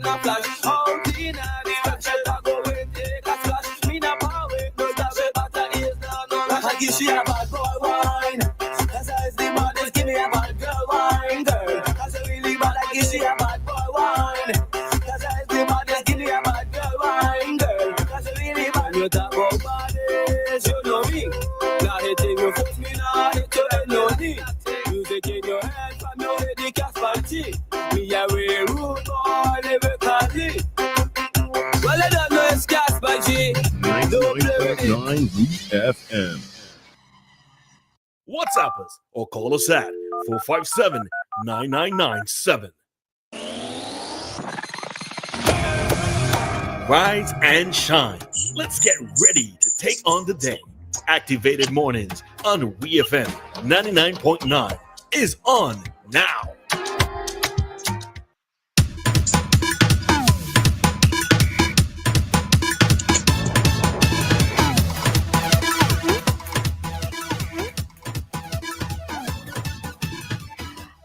a flash. Out in the structure, I go and take a splash. Me na power, no double, but I is no rush. I give she a bad boy wine. That's how it's the baddest, give me a bad girl wine, girl. That's a really bad, I give she a bad boy wine. That's how it's the baddest, give me a bad girl wine, girl. That's a really bad. You talk about bodies, you know me. Now they take you foot, me now hit you in no knee. Music in your head from your head, the Caspanti. Me a way rude boy, never can be. Well, I don't know it's Caspanti. 99.9 WEFM. WhatsApp us or call us at 457-9997. Rise and shine. Let's get ready to take on the day. Activated Mornings on WEFM 99.9 is on now.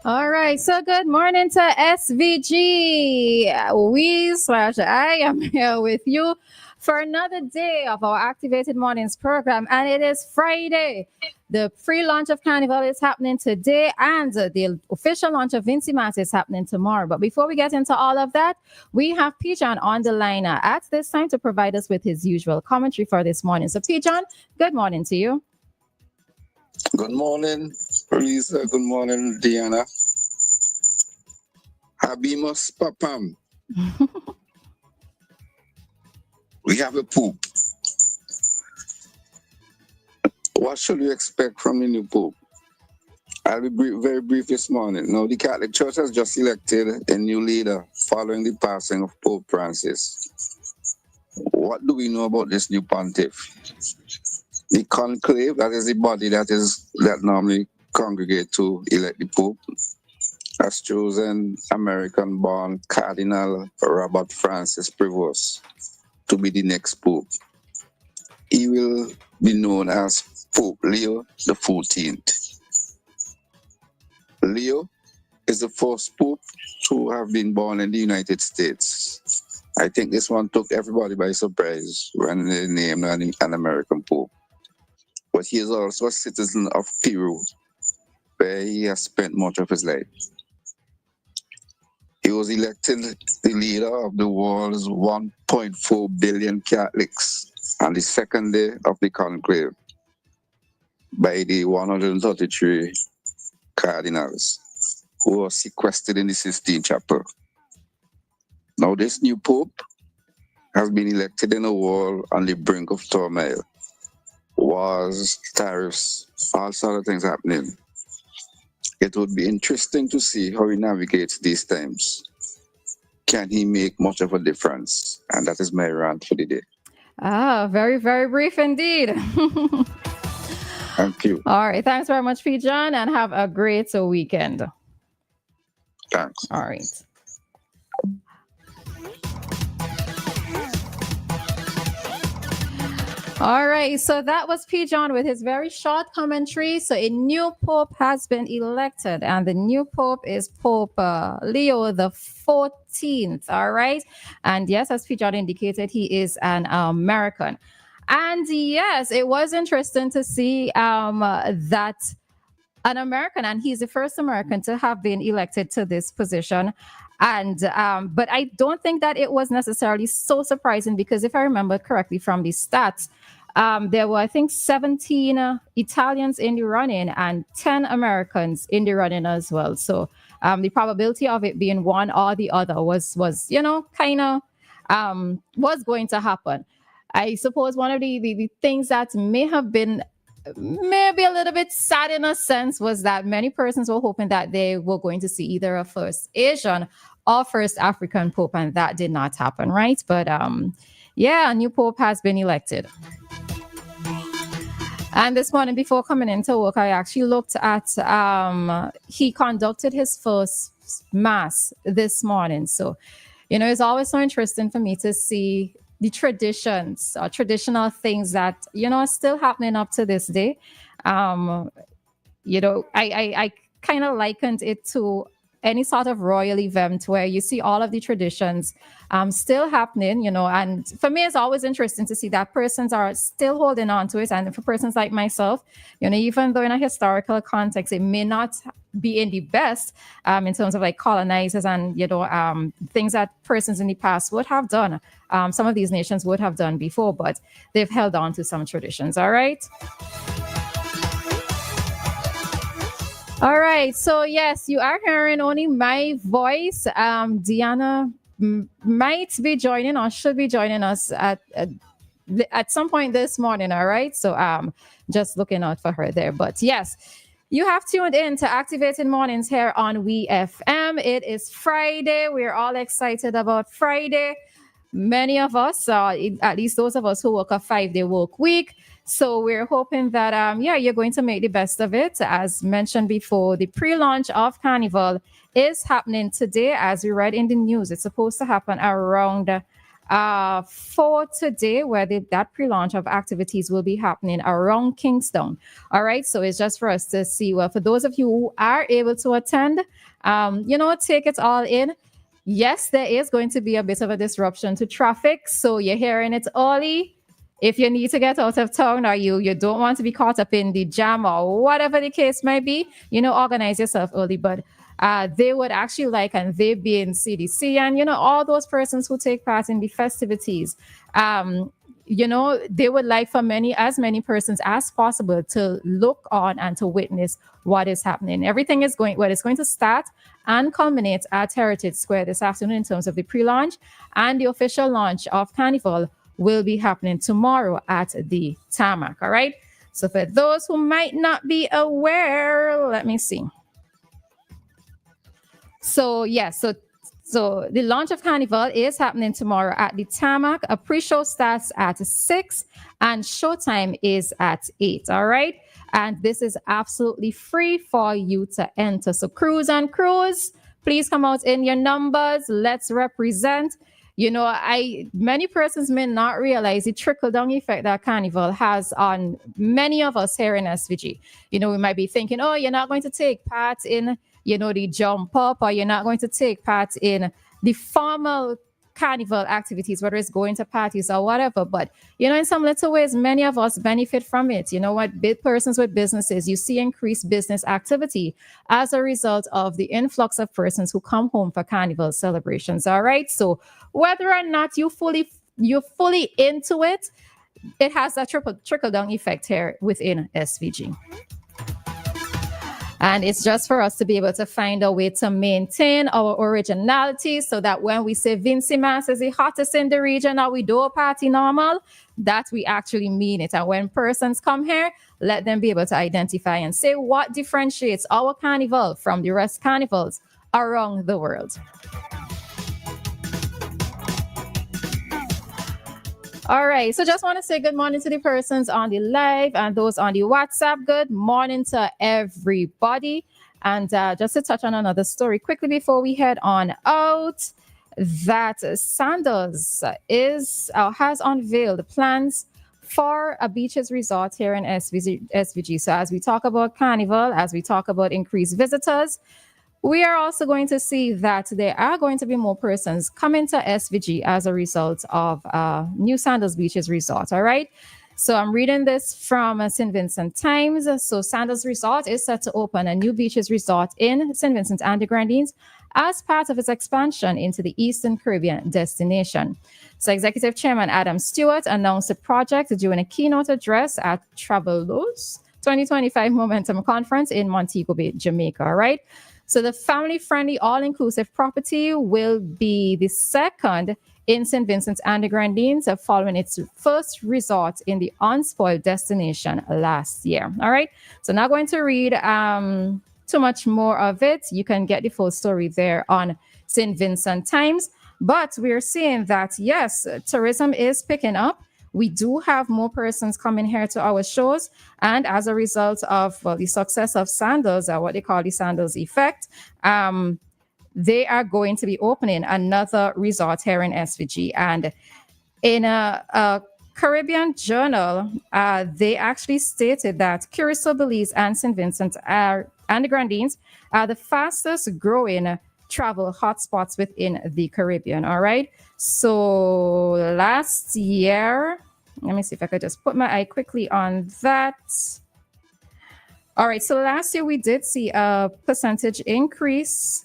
All right, so good morning to SVG. I am here with you for another day of our Activated Mornings program, and it is Friday. The pre-launch of Carnival is happening today, and the official launch of Vincy Mass is happening tomorrow. But before we get into all of that, we have PeeJohn on the line at this time to provide us with his usual commentary for this morning. So PeeJohn, good morning to you. Good morning, Roleza. Good morning, Dianna. Habimus Papam. We have a poop. What should we expect from the new pope? I'll be very brief this morning. Now, the Catholic Church has just elected a new leader following the passing of Pope Francis. What do we know about this new pontiff? The conclave, that is the body that normally congregate to elect the Pope, has chosen American-born Cardinal Robert Francis Prevost to be the next Pope. He will be known as Pope Leo the 14th. Leo is the first Pope to have been born in the United States. I think this one took everybody by surprise when they named an American Pope. But he is also a citizen of Peru, where he has spent much of his life. He was elected the leader of the world's 1.4 billion Catholics on the second day of the conclave by the 133 cardinals who were sequestered in the Sistine Chapel. Now, this new Pope has been elected in a world on the brink of turmoil. Wars, tariffs, all sort of things happening. It would be interesting to see how he navigates these times. Can he make much of a difference? And that is my rant for the day. Very, very brief indeed. Thank you. All right. Thanks very much, PeeJohn, and have a great weekend. Thanks. All right. All right, so that was PeeJohn with his very short commentary. So a new pope has been elected, and the new pope is Pope Leo the 14th. All right, and yes, as PeeJohn indicated, he is an American. And yes, it was interesting to see that an American, and he's the first American to have been elected to this position. And but I don't think that it was necessarily so surprising, because if I remember correctly from the stats, there were, I think, 17 Italians in the running and 10 Americans in the running as well. So the probability of it being one or the other was kind of was going to happen. I suppose one of the things that may have been maybe a little bit sad in a sense was that many persons were hoping that they were going to see either a first Asian or first African Pope, and that did not happen, right? But yeah, a new Pope has been elected. And this morning before coming into work, I actually looked at, he conducted his first Mass this morning. So, it's always so interesting for me to see the traditions or traditional things that, are still happening up to this day. I kind of likened it to any sort of royal event where you see all of the traditions still happening, and for me, it's always interesting to see that persons are still holding on to it. And for persons like myself, even though in a historical context, it may not be in the best in terms of like colonizers and, things that persons in the past would have done. Some of these nations would have done before, but they've held on to some traditions. All right. All right. So, yes, you are hearing only my voice. Dianna might be joining or should be joining us at some point this morning. All right. So, just looking out for her there. But yes, you have tuned in to Activated Mornings here on WEFM. It is Friday. We're all excited about Friday. Many of us, at least those of us who work a 5-day work week. So we're hoping that, you're going to make the best of it. As mentioned before, the pre-launch of Carnival is happening today. As we read in the news, it's supposed to happen around 4 today, where that pre-launch of activities will be happening around Kingston. All right. So it's just for us to see. Well, for those of you who are able to attend, take it all in. Yes, there is going to be a bit of a disruption to traffic. So you're hearing it early. If you need to get out of town or you don't want to be caught up in the jam or whatever the case might be, organize yourself early. But they would actually like, and they being CDC and, all those persons who take part in the festivities, they would like for as many persons as possible to look on and to witness what is happening. Everything is going to start and culminate at Heritage Square this afternoon in terms of the pre-launch, and the official launch of Carnival will be happening tomorrow at the tarmac. All right. So for those who might not be aware, let me see. So So the launch of Carnival is happening tomorrow at the tarmac. A pre-show starts at 6 and showtime is at 8. All right. And this is absolutely free for you to enter. So crews and crews, please come out in your numbers. Let's represent. Many persons may not realize the trickle-down effect that Carnival has on many of us here in SVG. We might be thinking, oh, you're not going to take part in, the jump up, or you're not going to take part in the formal Carnival activities, whether it's going to parties or whatever. But, in some little ways, many of us benefit from it. Big persons with businesses, you see increased business activity as a result of the influx of persons who come home for Carnival celebrations. All right. So whether or not you're fully into it, it has that trickle down effect here within SVG. And it's just for us to be able to find a way to maintain our originality so that when we say Vincy Mass is the hottest in the region or we do a party normal, that we actually mean it. And when persons come here, let them be able to identify and say what differentiates our carnival from the rest carnivals around the world. All right. So just want to say good morning to the persons on the live and those on the WhatsApp. Good morning to everybody. And just to touch on another story quickly before we head on out, that Sandals has unveiled plans for a beaches resort here in SVG. So as we talk about Carnival, as we talk about increased visitors, we are also going to see that there are going to be more persons coming to SVG as a result of New Sandals Beaches Resort. All right. So I'm reading this from St. Vincent Times. So Sandals Resort is set to open a new beaches resort in St. Vincent and the Grenadines as part of its expansion into the Eastern Caribbean destination. So Executive Chairman Adam Stewart announced the project during a keynote address at Travelos 2025 Momentum Conference in Montego Bay, Jamaica. All right. So the family-friendly, all-inclusive property will be the second in St. Vincent and the Grenadines, following its first resort in the unspoiled destination last year. All right. So not going to read too much more of it. You can get the full story there on St. Vincent Times. But we're seeing that, yes, tourism is picking up. We do have more persons coming here to our shows. And as a result of the success of Sandals, what they call the Sandals effect, they are going to be opening another resort here in SVG. And in a Caribbean journal, they actually stated that Curacao, Belize, and St. Vincent are and the Grenadines are the fastest growing travel hotspots within the Caribbean. All right. So last year, let me see if I could just put my eye quickly on that. All right. So last year we did see a percentage increase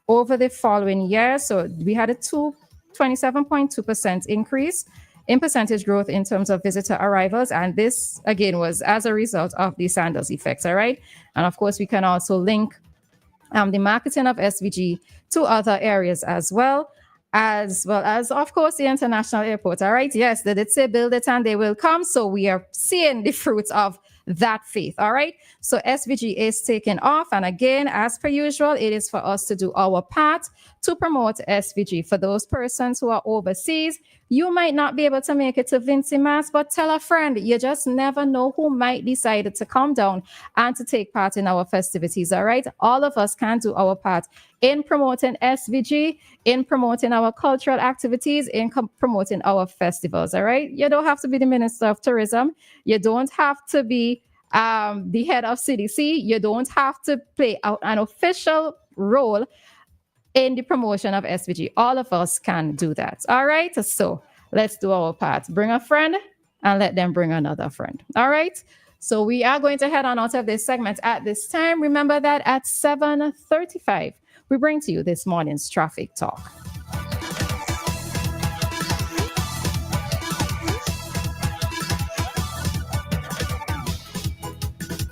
over the following year. So we had a 27.2% increase in percentage growth in terms of visitor arrivals. And this, again, was as a result of the Sandals effects. All right. And of course, we can also link the marketing of SVG to other areas as well as, of course, the international airport. All right. Yes, they did say build it and they will come. So we are seeing the fruits of that faith. All right. So SVG is taking off. And again, as per usual, it is for us to do our part to promote SVG. For those persons who are overseas, you might not be able to make it to Vincy Mass, but tell a friend. You just never know who might decide to come down and to take part in our festivities. All right. All of us can do our part in promoting SVG, in promoting our cultural activities, in promoting our festivals. All right. You don't have to be the Minister of Tourism. You don't have to be the head of CDC. You don't have to play an official role in the promotion of SVG. All of us can do that. All right. So let's do our part. Bring a friend and let them bring another friend. All right. So we are going to head on out of this segment at this time. Remember that at 7:35, we bring to you this morning's traffic talk.